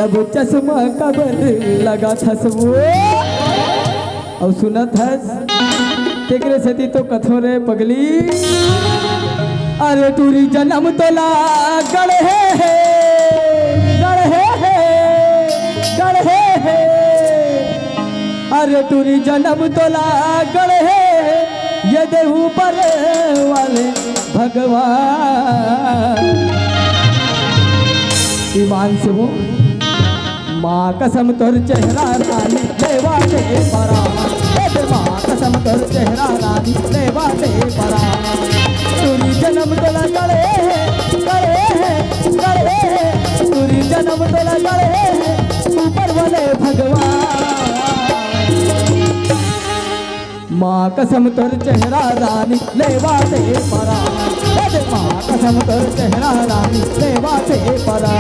अब चश्मा कबर लगा थस वो और सुनत हस तेरे से तो कथो रे पगली अरे टूरी जन्म तोला गढ़े अरे टूरी जन्म तोला गढ़े ये देहू पर वाले भगवान ईमान से वो माँ कसम तोर चेहरा रानी लेवा से परा माँ कसम तोर चेहरा रानी लेवा से परा तुरी जन्म तोला गड़े तुरी जन्म तोला गड़े ऊपर वाले भगवान माँ कसम तोर चेहरा रानी लेवा से परा माँ कसम तोर चेहरा रानी लेवा से परा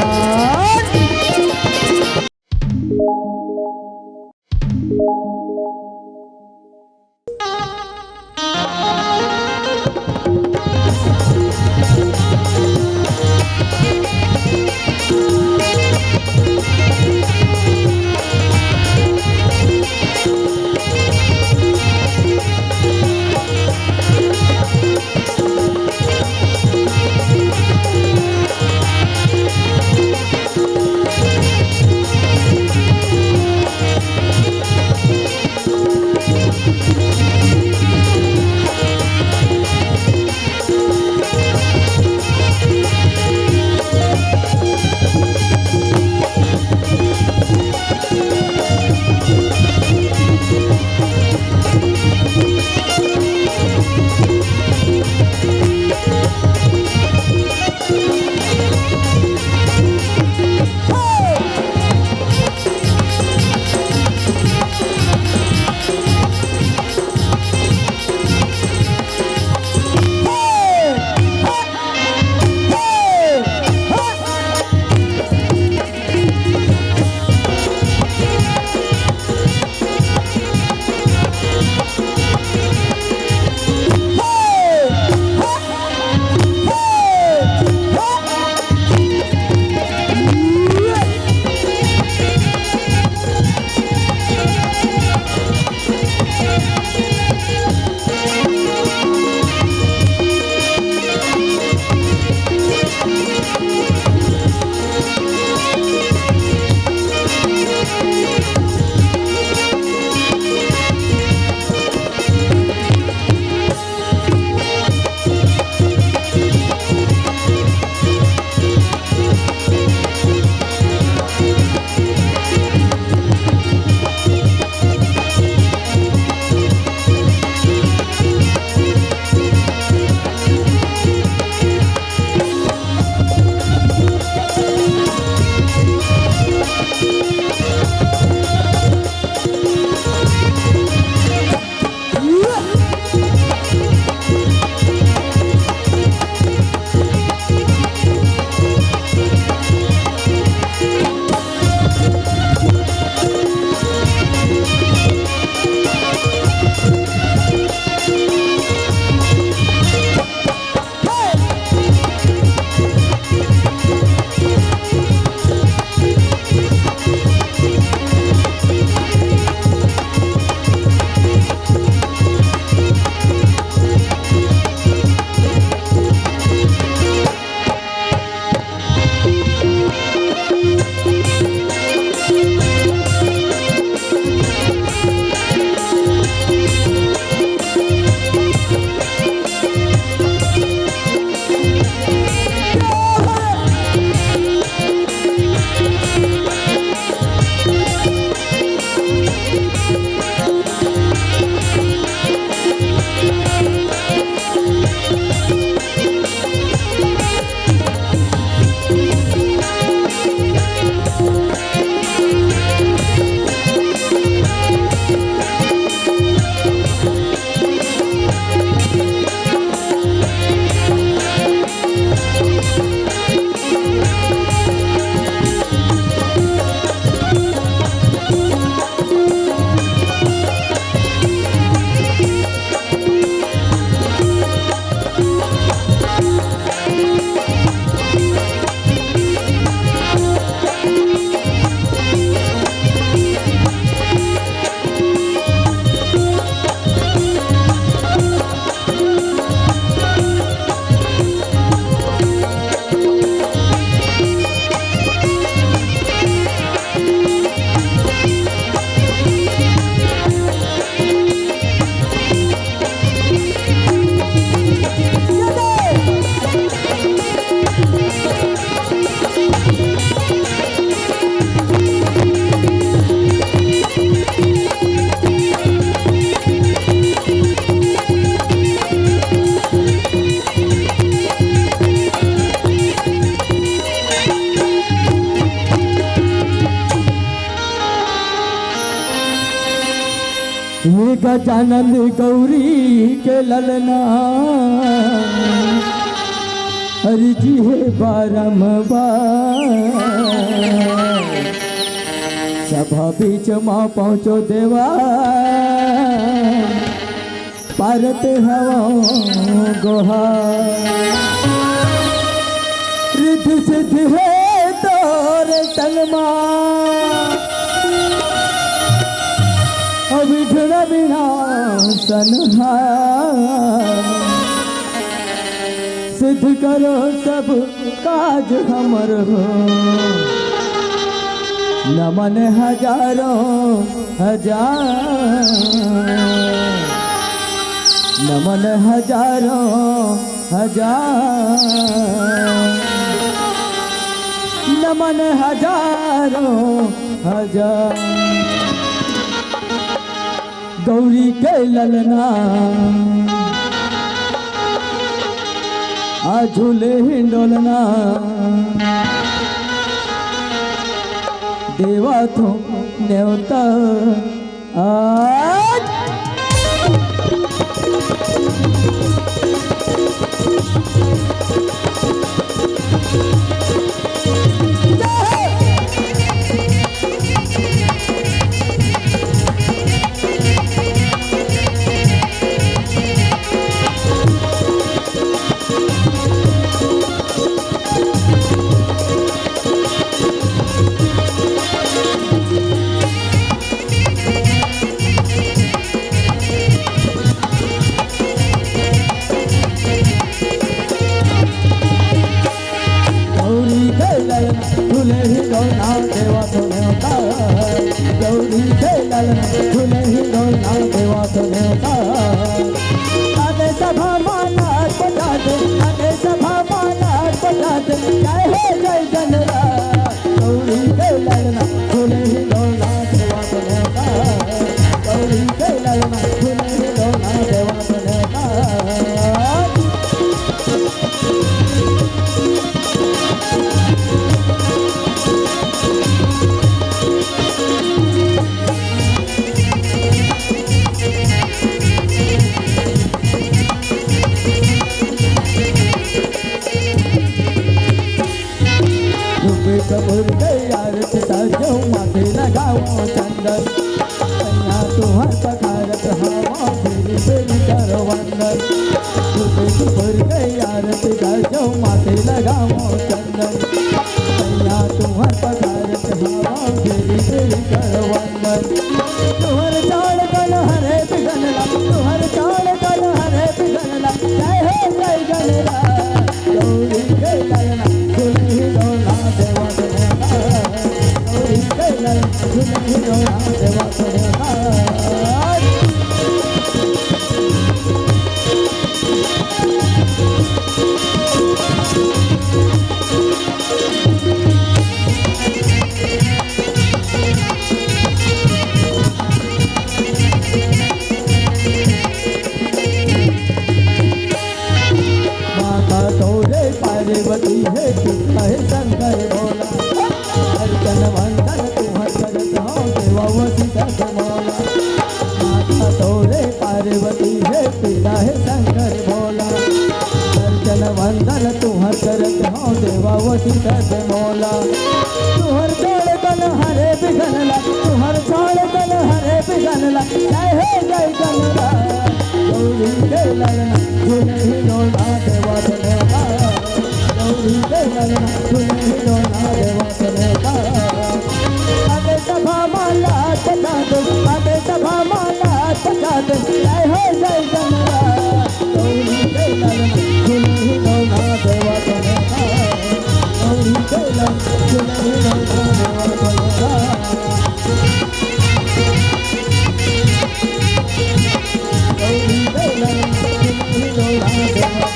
ये गजानंद गौरी के ललना हरि जी है बारंबार सभा बीच माँ पहुँचो देवा पारत हवा गोहा रिद्धि सिद्धि है तोर संगमा अविघ्न विनाशन सिद्ध करो सब काज हमर हो नमन हजारों हजार नमन हजारों हजार नमन हजारों हजार गौरी के ललना आ झूले हिंडोलना देवा तो न्योता आज झूले ही डोलना देवा तो न्योता गौरी के ललना झूले ही डोलना देवा तो न्योता आगे सभा माला बजा दे आगे सभा माला बजा दे जय हो जय जनरा गौरी के ललना झूले ही डोलना देवा तो न्योता गौरी के ललना झूले ही डोलना देवा तो न्योता कपूर आरती सजो माथे लगाओ चंदन कन्या तुम्हार पखारत हवा फेरी फेरी करो वंदन कपूर आरती सजो माथे लगाओ चंदन कन्या तुम्हार पखारत हवा फेरी फेरी करो वंदन तुम्हार चाल कल हरे बिगनला तुम्हार चाल कल हरे बिगनला जय हो जय गणरा गौरी के ललना झूले डोला देवा माता तोरे पार्वती है कृष्ण है शंकर भोला अर्चन वंदन तुम्हार करत हो देवावती सत मौला माता तोरे पार्वती है पिता है शंकर भोला अर्चन वंदन तुम्हार करत हो देवावती सत मौला तुहर छोड़ कल हरे बिगनला तुहर छोड़ कल हरे बिगनला जय हो जय गणरा गौरी के ललना झूले ही डोला देवा देवा गौरी के ललना झूले ही डोला देवा देवा आगे सभा माला बजा दे आगे सभा माला बजा दे जय हो जय गणरा गौरी के ललना झूले ही डोला देवा देवा गौरी के ललना झूले ही डोला देवा देवा गौरी के ललना झूले ही डोला देवा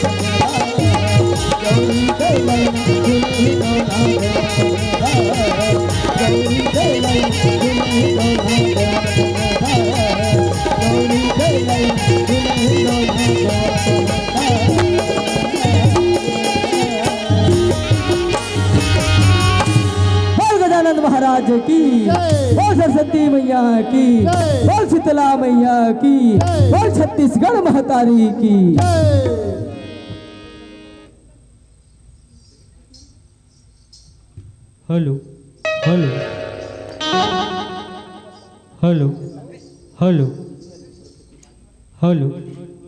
गौरी के ललना झूले ही डोला देवा गौरी के ललना झूले ही डोला देवा गौरी के ललना झूले ही डोला देवा बोल गजानंद महाराज की, बोल सरस्वती मैया की, बोल शीतला मैया की, बोल छत्तीसगढ़ महतारी की। Hello hello hello hello hello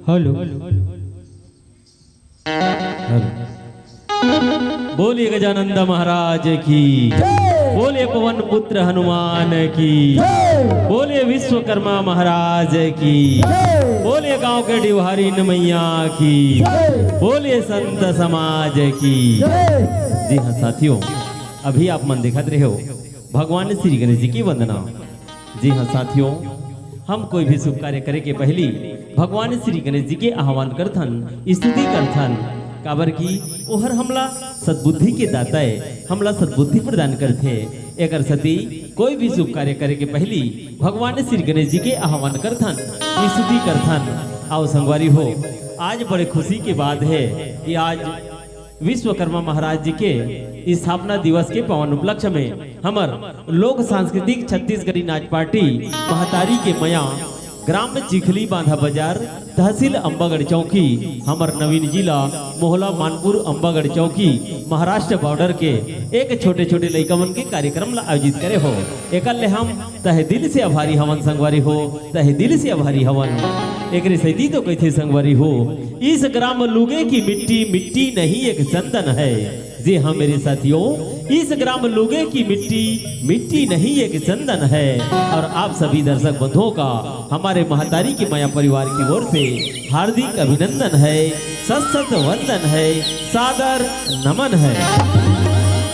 hello बोलिए गजानंद महाराज की, बोलिए पवन पुत्र हनुमान की, बोलिए विश्वकर्मा महाराज की, बोलिए गांव के डिवारी मैया की, बोलिए संत समाज की। जी हाँ साथियों, अभी आप मन दिखत रहे हो भगवान श्री गणेश जी की वंदना। जी हाँ साथियों, हम कोई भी शुभ कार्य करे के पहली भगवान श्री गणेश जी के आह्वान करथन, स्तुति करथन, काबर की ओहर हमला सद्बुद्धि के दाता है, हमला सद्बुद्धि प्रदान करथे। एकर सती कोई भी शुभ कार्य करे के पहली भगवान श्री गणेश जी के आह्वान करथन, स्तुति करथन। आओ संगवारी हो, आज बड़े खुशी के बात है कि आज विश्वकर्मा महाराज जी के स्थापना दिवस के पावन उपलक्ष्य में हमर लोक सांस्कृतिक छत्तीसगढ़ी नाच पार्टी महतारी के मया ग्राम चिखली बांधा बाजार तहसील अंबागढ़ चौकी हमर नवीन जिला मोहला मानपुर अंबागढ़ चौकी महाराष्ट्र बॉर्डर के एक छोटे छोटे लइकमन के कार्यक्रम ला आयोजित करे हो। एकल हम तहे दिल से आभारी हवन संगवारी हो, तहे दिल से आभारी हवन। एक सैदी तो कहते संगवारी हो, इस ग्राम लुगे की मिट्टी मिट्टी नहीं एक चंदन है। जी हाँ मेरे साथियों, इस ग्राम लुगे की मिट्टी मिट्टी नहीं एक चंदन है। और आप सभी दर्शक बंधुओं का हमारे महतारी की माया परिवार की ओर से हार्दिक अभिनंदन है, सत सत वंदन है, सादर नमन है।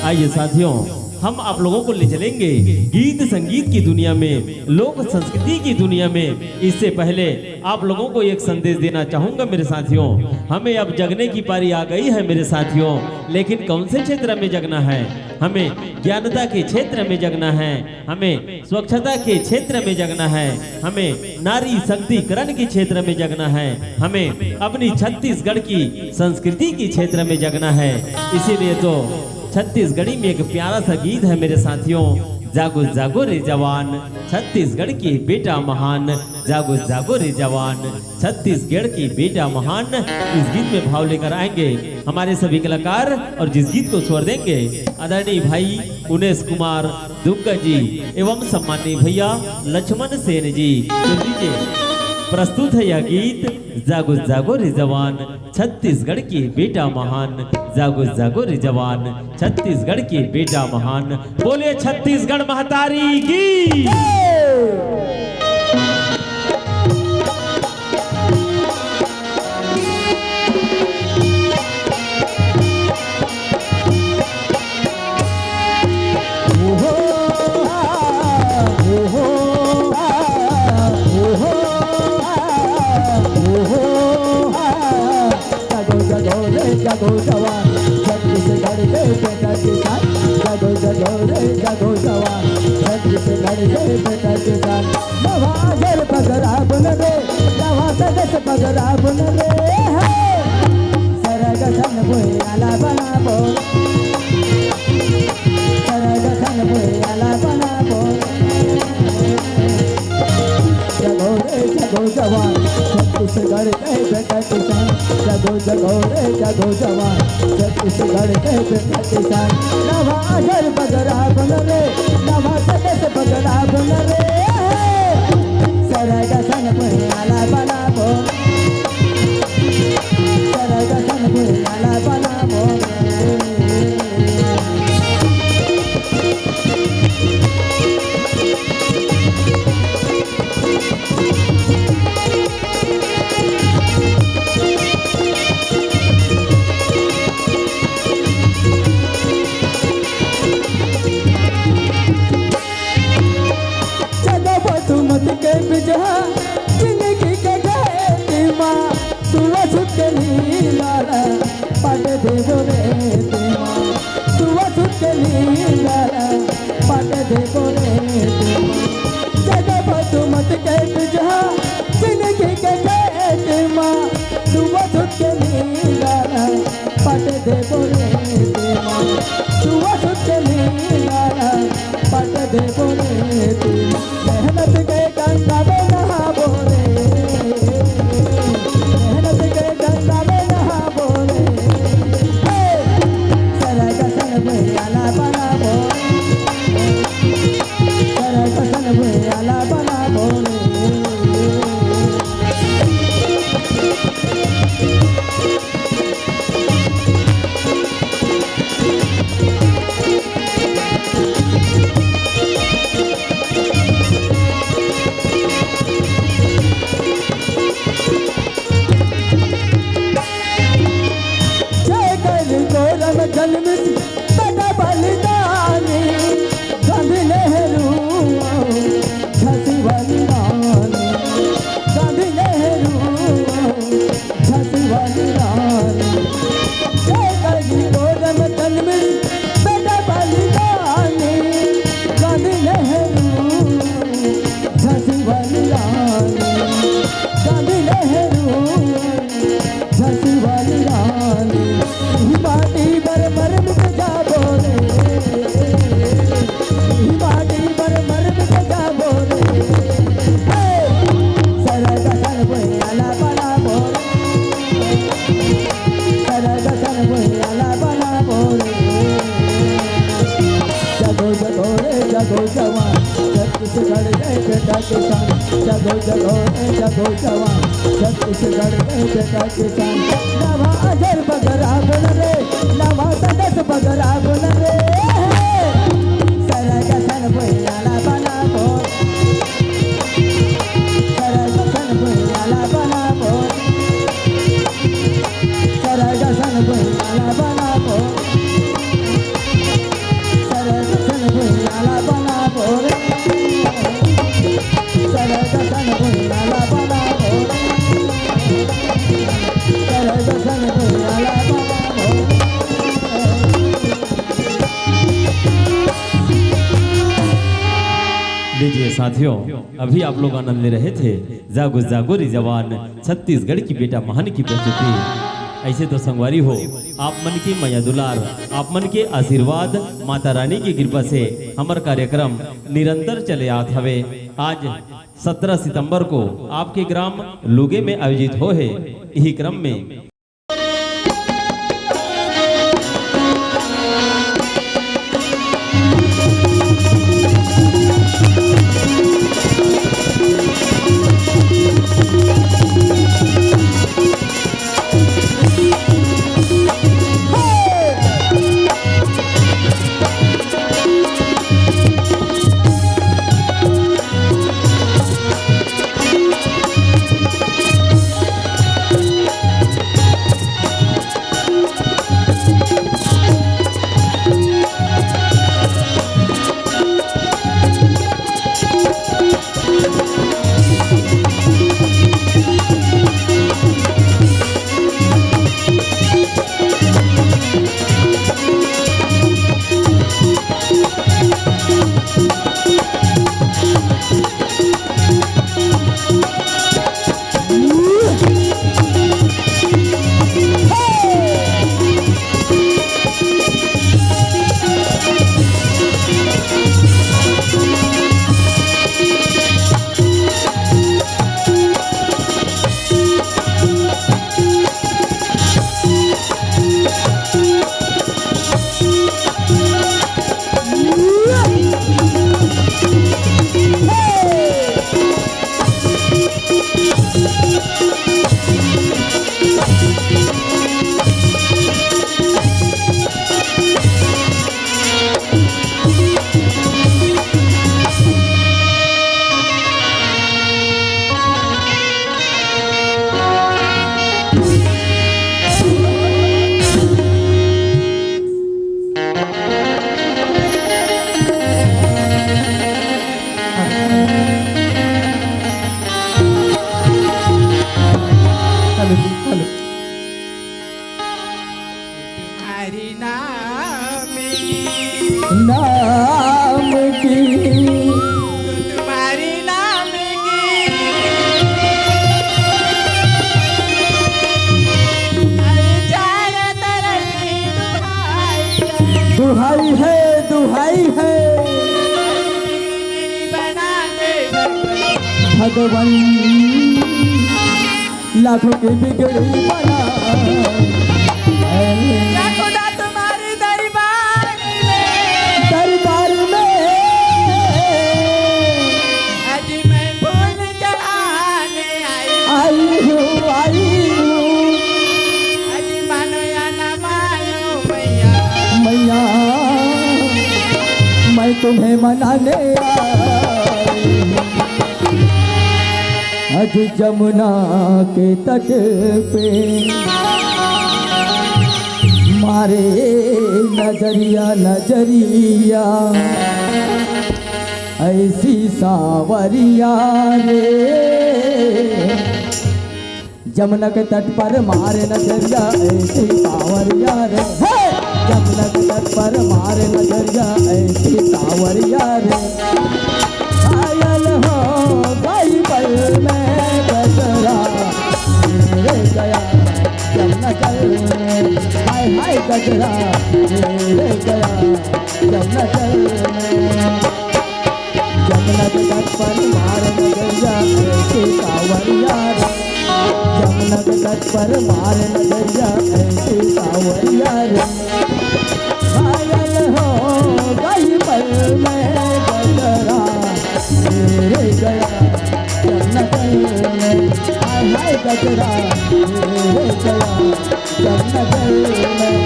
आइए साथियों, हम आप लोगों को ले चलेंगे गीत संगीत की दुनिया में, लोक संस्कृति की दुनिया में। इससे पहले आप लोगों को एक संदेश देना चाहूंगा मेरे साथियों। हमें अब जगने की पारी आ गई है मेरे साथियों, लेकिन कौन से क्षेत्र में जगना है? हमें ज्ञानता के क्षेत्र में जगना है, हमें स्वच्छता के क्षेत्र में जगना है, हमें नारी शक्तिकरण के क्षेत्र में जगना है, हमें अपनी छत्तीसगढ़ की संस्कृति के क्षेत्र में जगना है। इसीलिए तो छत्तीसगढ़ी में एक प्यारा सा गीत है मेरे साथियों, जागो जागो रे जवान छत्तीसगढ़ की बेटा महान, जागो जागो रे जवान छत्तीसगढ़ की बेटा महान। इस गीत में भाव लेकर आएंगे हमारे सभी कलाकार, और जिस गीत को स्वर देंगे आदरणीय भाई उनेश कुमार दुग्गा जी एवं सम्मानीय भैया लक्ष्मण सेन जी। प्रस्तुत है यह गीत, जागो जागो रे जवान छत्तीसगढ़ की बेटा महान, जागो जागो रे जवान छत्तीसगढ़ की बेटा महान। बोले छत्तीसगढ़ महतारी की। जागो जवान छत्तीसगढ़ के बेटा किसान, जागो जागो रे जागो जवान छत्तीसगढ़ के बेटा किसान। नवा जल पगरा बुन रे, नवा सदस पगरा बुन रे, सरग सन भुयाला बना बोल, सरग सन भुयाला बना बोल। जागो रे जागो जवान छत्तीसगढ़ के बेटा किसान, जागो जागो रे जागो जवान छत्तीसगढ़ के बेटा किसान। नवा जल पगरा बुन रे, नवा सदस पगरा बुन रे, सरग सन भुयाला बना बोल, सरग सन भुयाला बना बोल। छत्तीसगढ़ के बेटा किसान, जगो जगो जगो जवान, छत्तीसगढ़ के बेटा किसान। नवा अजर बगरा बुन रे, नवा तदस बगरा बुन रे, सरगसन भुइयाला बना बोल, सरगसन भुइयाला बना बोल, सरगसन भुइयाला बना बोल, सरगसन भुइयाला बना बोल, सरगसन भुइयाला बना बोल, सरगसन भुइयाला बना बोल। लीजिए साथियों, अभी आप लोग आनंद ले रहे थे जागो जागो रे जवान, छत्तीसगढ़ की बेटा महान की प्रस्तुति। ऐसे तो संगवारी हो, आप मन की मैया दुलार, आप मन के आशीर्वाद, माता रानी की कृपा से हमार कार्यक्रम निरंतर चले आत हवे। आज 17 सितंबर को आपके ग्राम लुगे में आयोजित हो है। यही क्रम में नाम की तुम्हारी नाम की चार तरह की दुहाई है, दुहाई है बना दे भगवान, लाखों की बिगड़ी बना खुदा तुम्हारी दरबार दरबार में आज मैं फूल चढ़ाने आई हूँ, आई हूँ आज मानो या ना मानो मैया मैया, मैं तुम्हें मनाने आई हूँ। आज जमुना के तट पे मारे नजरिया नजरिया, ऐसी सावरिया रे, जमुना के तट पर मारे नजरिया, ऐसी सावरिया रे, जमुना के तट पर मारे नजरिया, ऐसी सावरिया रे। घायल हो गई पल में गजरा मेरे गया जमुना जल में, हाय हाय गजरा मेरे गया जमुना जल में। जमुना के तट पर मार नजरिया, ऐसी सावरिया रे, जमुना के तट पर मार नजरिया, ऐसी सावरिया रे। घायल हो गई पल में गजरा गजरा गिर गया जमनगर में।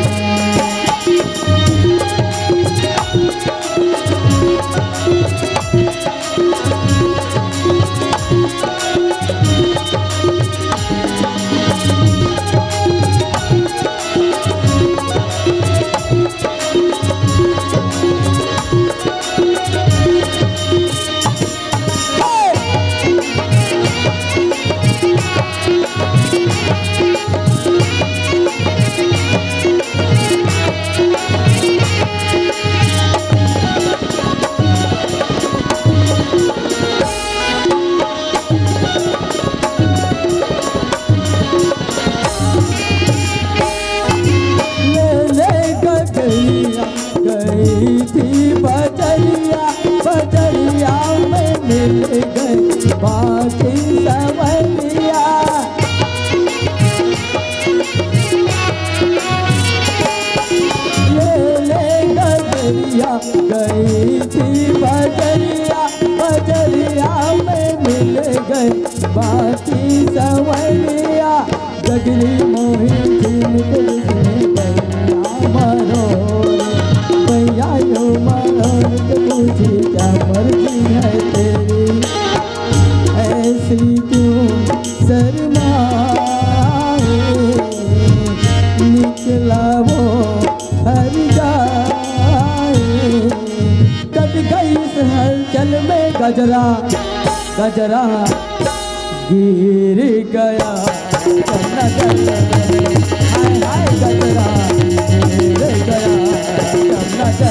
बजरिया में मिल गई बाकी सवरिया। ले गजरिया गई थी बजरिया, बजरिया में मिल गई बाकी सवरिया। गजरी मोही थी मरो भैया यो मरो पूछी क्या मर्जी है तेरी, ऐसी क्यों शर्माए निकला वो हर जाए। कट गई इस हलचल में गजरा, गजरा गिर गया जमनगर में। हाय हाय गजरा गिर गया जमनगर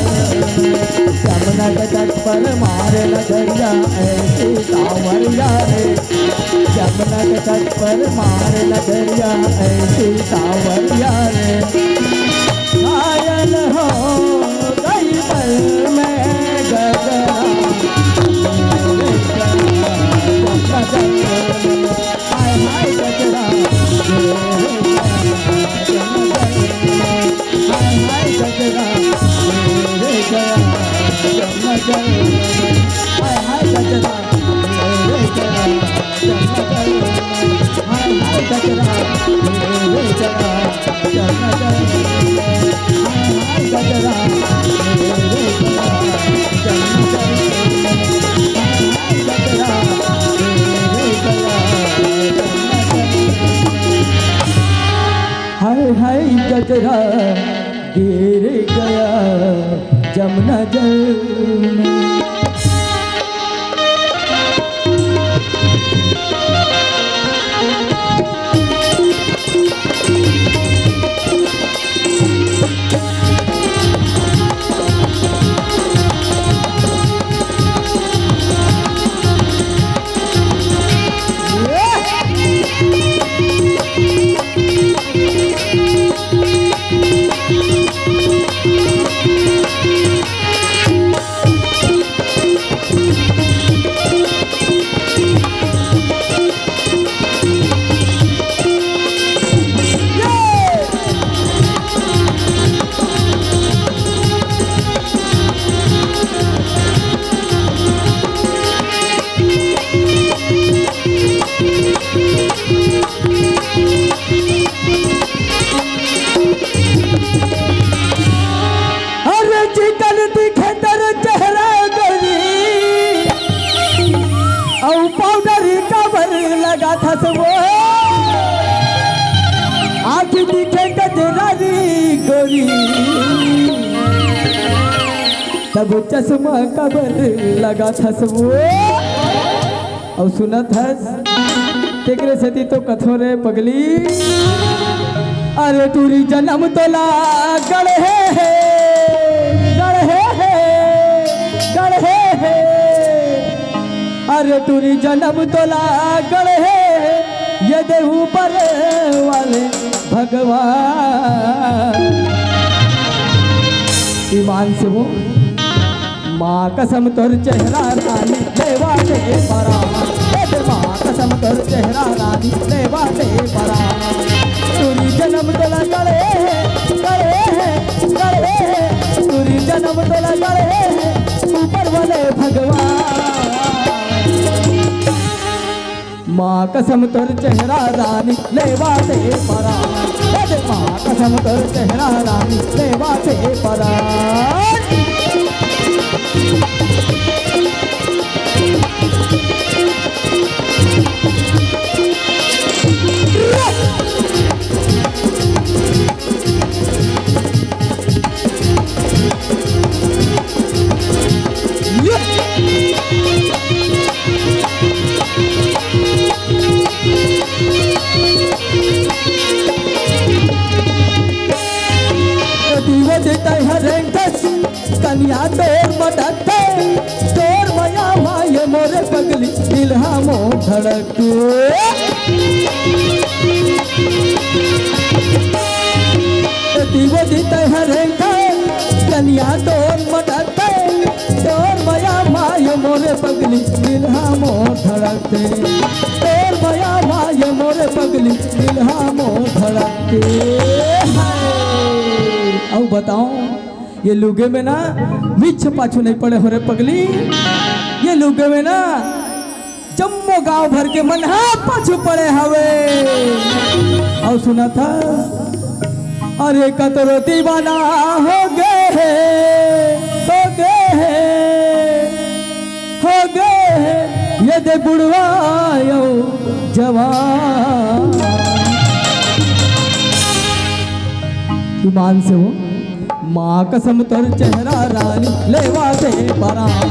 में। जमुना के तट पर मारे नजरिया ऐसी सावरिया रे, जमुना के तट पर मारे नजरिया ऐसी सावरिया रे। घायल हो गई पल में गजरा हाय हाय गजरा हाय हाय गजरा हाय हाय गजरा हाय हाय गजरा हाय गजरा हाय हाय गजरा गिर गया जमनगर में। लगा था वो आँख दिखे गजरारी गोरी, तब चश्मा कबर लगा था वो। और सुना था तेरे से तो कथोरे पगली, अरे टूरी जन्म तोला गढ़े गढ़े गढ़े, अरे टूरी जन्म तोला गढ़े ये देहू पर वाले भगवान। ईमान से वो माँ कसम तोर चेहरा रानी लेवा दे परा, माँ कसम तोर चेहरा रानी लेवा दे परा। टूरी जन्म तोला गढ़े गढ़े, टूरी जन्म तोला गढ़े ऊपर वाले भगवान। माँ कसम तोर चेहरा रानी लेवा से परान अरे माँ कसम तोर चेहरा रानी लेवा से परान कन्या तोर मटकते तोर मया भाई मोरे पगली दिल हमो धड़के दीवो दीते हरेंगे कन्या तोर मटकते तोर मया भाई मोरे पगली दिल हमो धड़कते तोर मया भाई मोरे पगली दिल हमो धड़कते अब बताओ ये लुगे में ना मिछ पाछू नहीं पड़े हो रे पगली ये लुगे में ना जम्मो गांव भर के मन पाछू पड़े हवे और सुना था अरे कतरो दीवाना हो गए ये दे बुढ़वा यो जवान ईमान से हो माँ कसम तोर चेहरा रानी लेवा से परान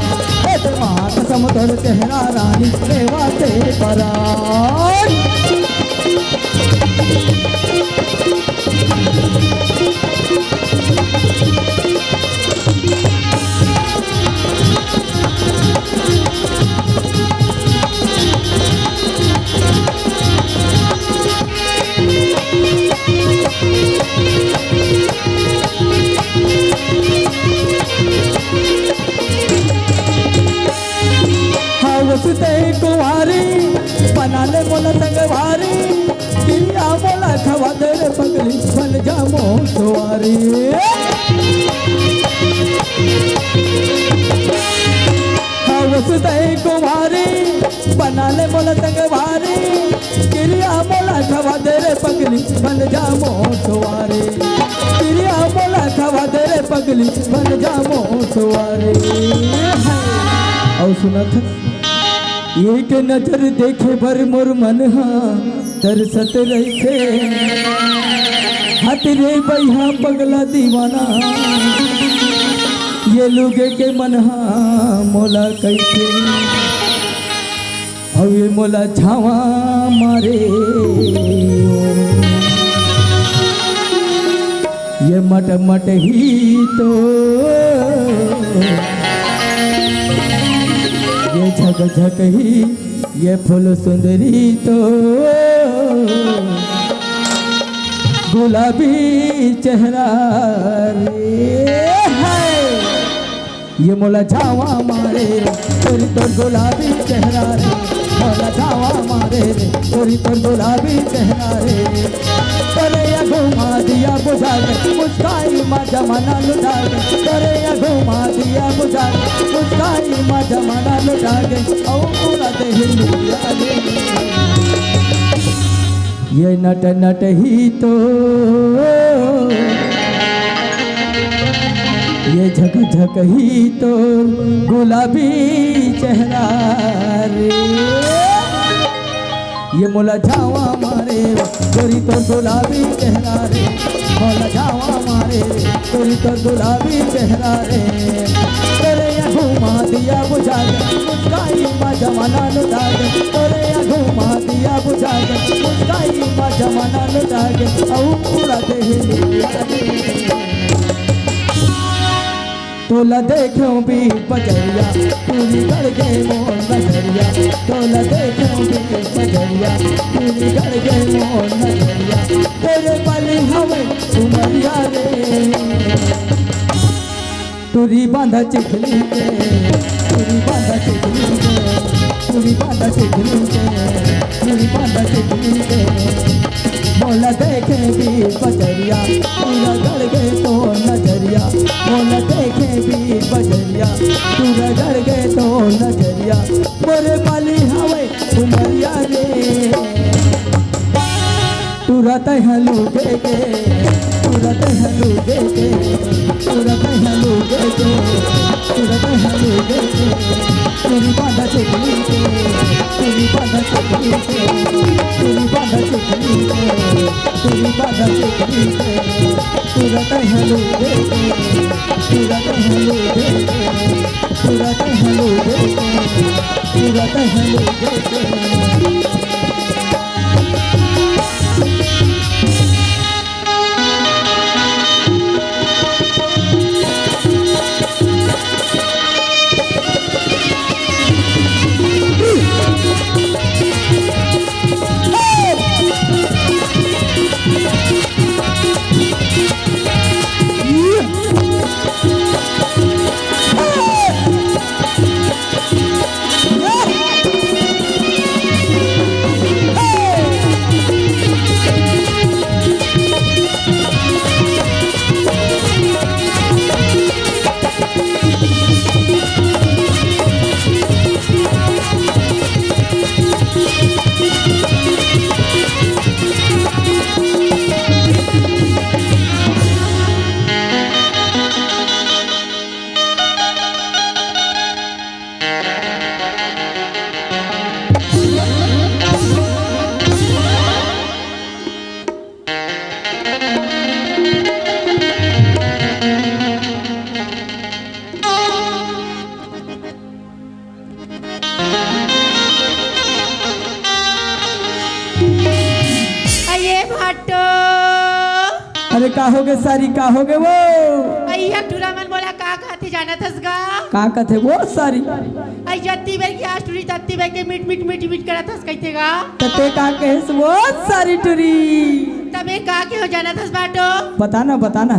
माँ कसम तोर चेहरा रानी लेवा से परान कुंवारी बना ले मोला संगवारी किया मोला खवा दे रे पगली बन जा मो सवारी कुंवारी बना ले मोला संगवारी किया मोला खवा दे रे पगली बन जा मो सवारी किया मोला खवा दे रे पगली बन जा मो सवारी और सुना था एक नजर देखे बर मोर मन तरसत रखे हाथ रे बैहा पगला दीवाना ये लुगे के मन मोला कैसे अब ये मोला छावा मारे ये मट मट ही तो ये झक झक ही ये फूल सुंदरी तो गुलाबी चेहरा रे है ये मोला झावा मारे तोरी तोर गुलाबी चेहरा रे मोला झावा मारे रे तोरी तोर गुलाबी चेहरा रे करे या घुमा दिया बुझा के मुस्काई मा जमाना लुटा के करे या घुमा दिया बुझा के मुस्काई मा जमाना लुटा के औ पूरा देह ये नट नट ही तो ये झक झक ही तो गुलाबी चेहरा रे ये मोला झावा मारे गोरी तो गुलाबी चेहरा रे मोला झावा मारे गोरी तो गुलाबी चेहरा रे तेरे या घुमा दिया बुझा के मुस्काई मा जमाना लुटा के तेरे या घुमा दिया बुझा के मुस्काई मा जमाना लुटा के औ पूरा देह तोला देखो भी पजरिया पूरी गड़ गए मोर नजरिया तोला देखो भी पजरिया पूरी गड़ गए मोर नजरिया तेरे पली हमें उमरिया रे तुरी बांधा चिखली के तुरी बांधा चिखली के तुरी बांधा चिखली के तुरी बांधा चिखली के मोला देखे भी पजरिया पूरा गड़ गए तो नजरिया मोला देखे भी पजरिया पूरा गड़ गए तो नजरिया मोरे पाली हवे उमरिया रे तुरत हलू के तुरत हलू के तुरत हलू के तुरत हलू के तुरी बांधा चुकली के तुरी बांधा चुकली के तुरी बांधा चुकली के तुरी बांधा चुकली के तुरत हलू के तुरत हलू के तुरत हलू के तुरत हलू के अरे का हो गए सारी का हो गए वो अय्या टूरा मन बोला का खाते जाना थसगा का कथे वो सारी आई जत्ती बेर की आज टूरी तत्ती बेर के मीट मीट मीट मीट करा थस कहतेगा तते का कहेस वो सारी टूरी तबे का के हो जाना थस बाटो बताना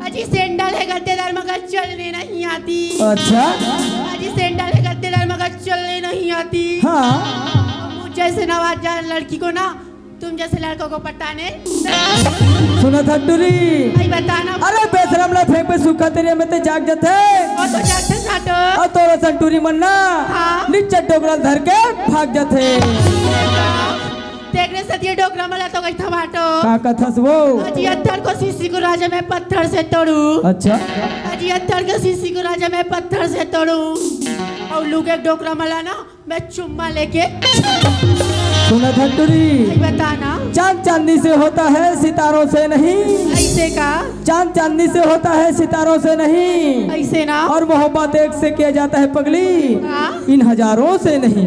अजी सैंडल है गद्देदार मगर चलने नहीं आती अच्छा अजी सैंडल है गद्देदार मगर चलने नहीं आती हाँ मुझ जैसे नवाजा लड़की को ना तुम जैसे लड़कों को पटाने सुना था टूरी भाई बताना अरे बेशरम ला फेंक पे सूखा तेरे में ते जाग जाते और तो जागते साटो और तोरा संटूरी मनना हाँ। नीचे डोगरा धर के भाग जाते देखने से ये डोगरा मला तो गई था बाटो का कथस वो अजी अत्तर को सीसी को राजा में पत्थर से तोड़ू अच्छा अजी अत्तर के सीसी को राजा में पत्थर से तोड़ू और लोग एक डोगरा मला ना मैं चुम्मा लेके सुना था टूरी बताना चांद चांदनी से होता है सितारों से नहीं ऐसे का चांद चांदनी से होता है सितारों से नहीं ऐसे ना और मोहब्बत एक से किया जाता है पगली हाँ? इन हजारों से नहीं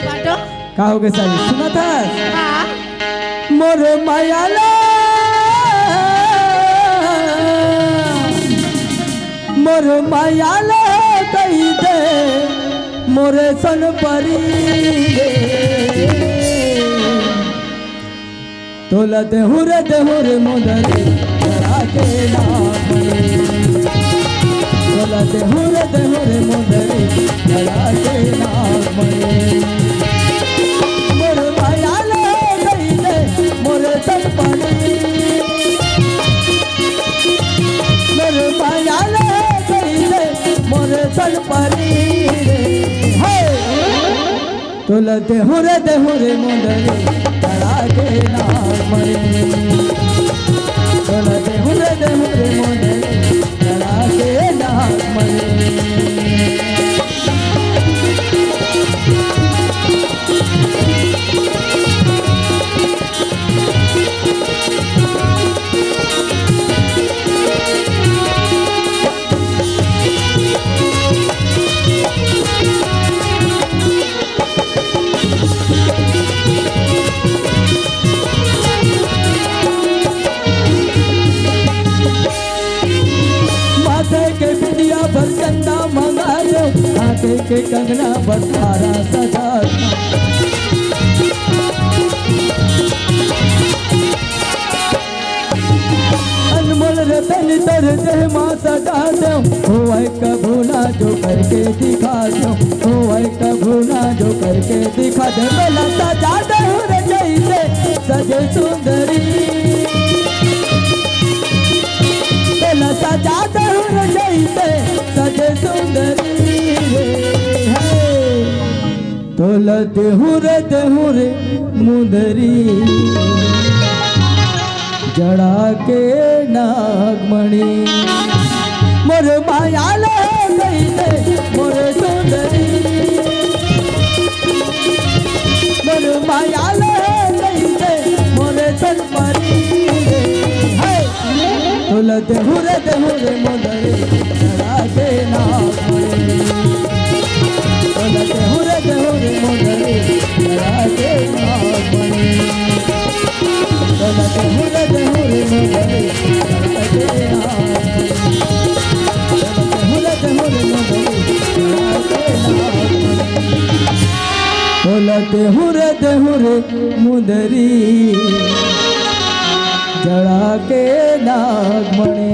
बाटो का हो गए सारी सुना था हाँ मोरे मायाला मोरे मायाला कही दे मोरे सन परी तोला देहुरे मोदरे करा के नामरे तोला देहुरे मोदरे करा के नामरे मोरे मायाले गई दे मोरे सन परी मोरे मायाले गई दे मोरे सन परी तोला देहुरे मोदरे करा के नामरे तोला देहुरे मोदरे करा के नामरे पर चंदा मंगा दो आगे के कंगना बसारा सजा अनमोल रतन तर दे माँ सजा दो हो कभूना जो करके दिखा दो हो कभूना जो करके दिखा दो मेला सजा दो रे जैसे सजे सुंदरी मेला सजा दो रे जैसे सजे सुंदरी है तो तोला देहू रे मुंदरी जड़ा के नागमणि मोर माया ले गई दे मोर सुंदरी मोर माया ले गई दे मोर सनमरी तोला देहू रे मुंदरी जड़ा के नागमणि तोला देहू रे मुंदरी जड़ा के नागमणि तोला देहू रे मुंदरी जड़ा के नागमणि तोला देहू रे मुंदरी जड़ा के नागमणि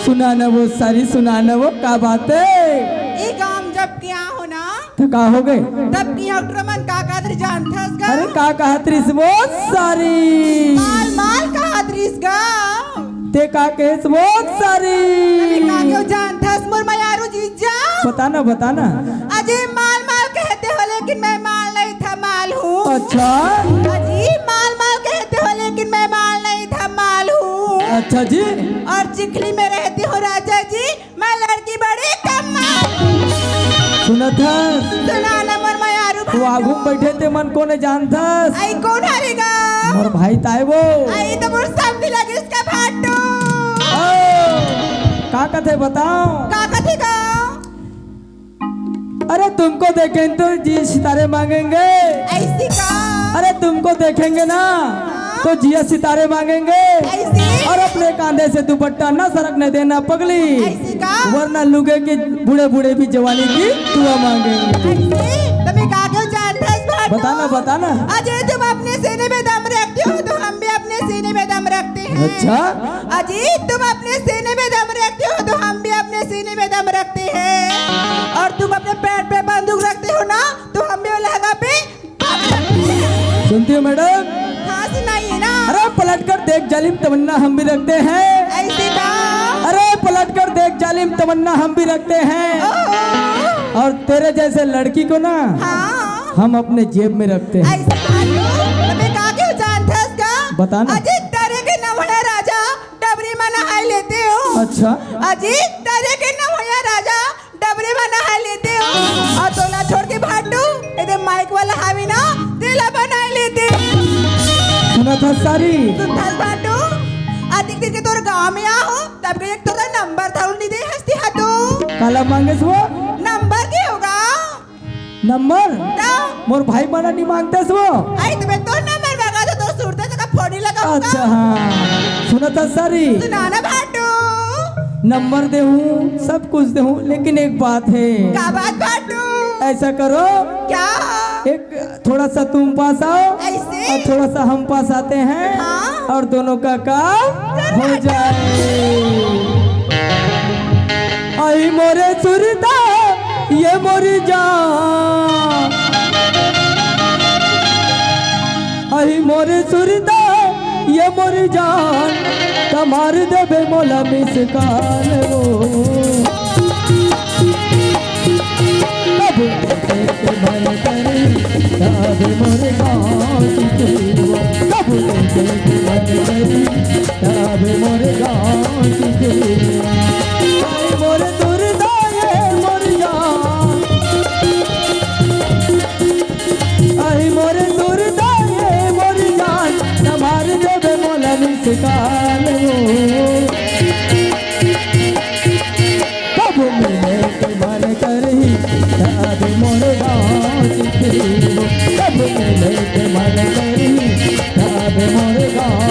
सुनाना वो सारी सुनाना वो का बात है ये काम जब किया हो ना तो का हो गए तब किया मन का कादर जानथस गा अरे का कहा त्रिस वो सारी माल का त्रिस गा ते का केस वो सारी का क्यों जानथस मोर मयारू जीजा बताना अजय माल कहते हो लेकिन मैं माल नहीं था माल हूँ अच्छा अजी माल कहते हो लेकिन मैं माल नहीं था माल हूँ अच्छा जी और चिखली में रहती हो राजा जी मैं लड़की बड़ी कम सुना था सुना न मोर मयारू तो आगू बैठे थे मन को ने जानता आई कौन हारेगा मोर भाई ताए वो आई तो मोर समझ लगी इसका भाटो का कथे बताओ का कथेगा अरे तुमको देखें तो जी सितारे मांगेंगे ऐसी का अरे तुमको देखेंगे ना तो जिया सितारे मांगेंगे ऐसी और अपने कांधे से दुपट्टा न सरकने देना पगली ऐसी का वरना लुगे के बूढ़े भी जवानी की दुआ मांगेंगे तुम्हें का क्यों जानते हो भाटो बताना अजय तुम अपने सीने में दम रखते हो तो हम भी अपने सीने में दम रखते हैं अच्छा अजय तुम अपने सीने में दम रखते हो तो हम भी अपने सीने में दम रखते हैं और तुम अपने पेट पे बंदूक रखते हो ना तो हम भी लहंगा पे सुनती हो मैडम हाँ सुनाइए ना अरे पलट कर देख जालिम तमन्ना हम भी रखते हैं ऐसे का अरे पलट कर देख जालिम तमन्ना हम भी रखते हैं और तेरे जैसे लड़की को ना हाँ हम अपने जेब में रखते हैं ऐसे तुम्हें का क्यों जानते हो इसका बताना अजय तारे के नवया राजा डबरी में नहाई लेते हो अच्छा अजय तारे के नवया राजा डबरी में नहाई लेते हो और तोला छोड़ के भाटू इधर माइक वाला हावी ना दिला बनाई लेते सुना था सारी सुनथास भाटू अधिक दिन के तोर गांव में आओ तब के एक तोरा नंबर था उन्हीं दे हस्ती हाथू काला मांगे वो नंबर क्या होगा नंबर तो मोर भाई माना नहीं मांगते वो आई तुम्हें तो नंबर लगा तो तोर सुरते तक फोड़ी लगा होगा अच्छा हाँ सुना था सारी सुनाना भाटू नंबर दे हूँ सब कुछ दे हूँ लेकिन एक बात है क्या बात भाटू ऐसा करो क्या एक थोड़ा सा तुम पास आओ ऐसे और थोड़ा सा हम पास आते हैं हाँ। और दोनों का काम हो जाए आई मोरे सुरता ये मोरी जान आई मोरे सुरता ये मोरी जान तमार देवे मोला मिसकाल वो कब देख मन करे तब मोरे गाँव कब देख मन करे तब मोरे गाँव मोरे दुर्दा ये मोर जान आई मोरे दुर्दा ये मोर जान तमार देवे मोला मिसकाल वो कब मिले के मन करही तब मोर गाँव कब मिले के मन करही तब मोर गाँव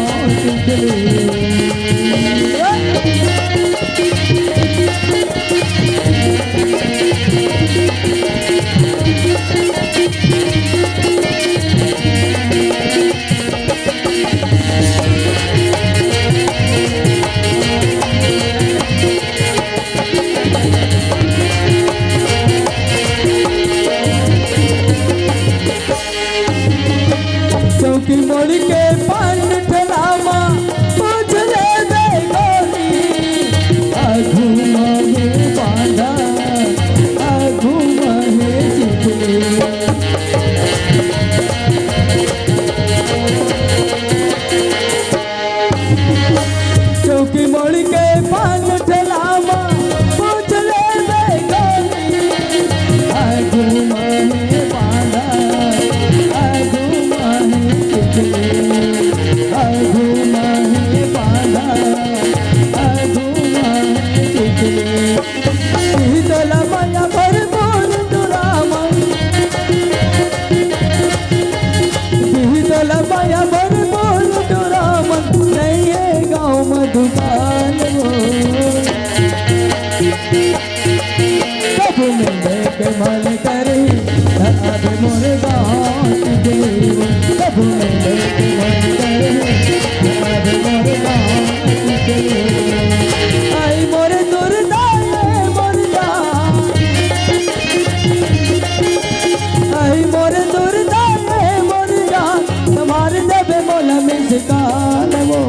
मुस्कान वो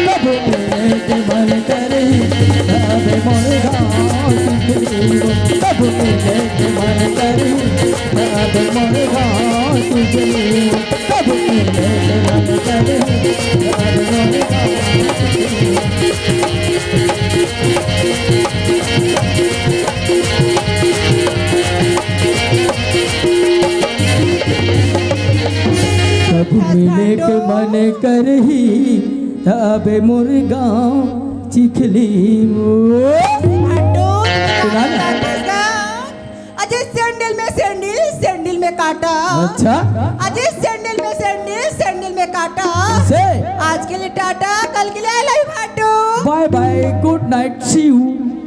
कब मिले के मन करे तबे मोर गाँव चिखली वो कब मिले के मन करे तबे मोर गाँव चिखली वो कब मिले के मन करे तबे मोर गाँव चिखली वो कब मिले के मन करही तबे मोर गाँव चिखली भाटो सुना ना? अजय सैंडल में काटा अच्छा अजय सैंडल में काटा से आज के लिए टाटा कल के लिए आई लव यू भाटो bye bye good night see you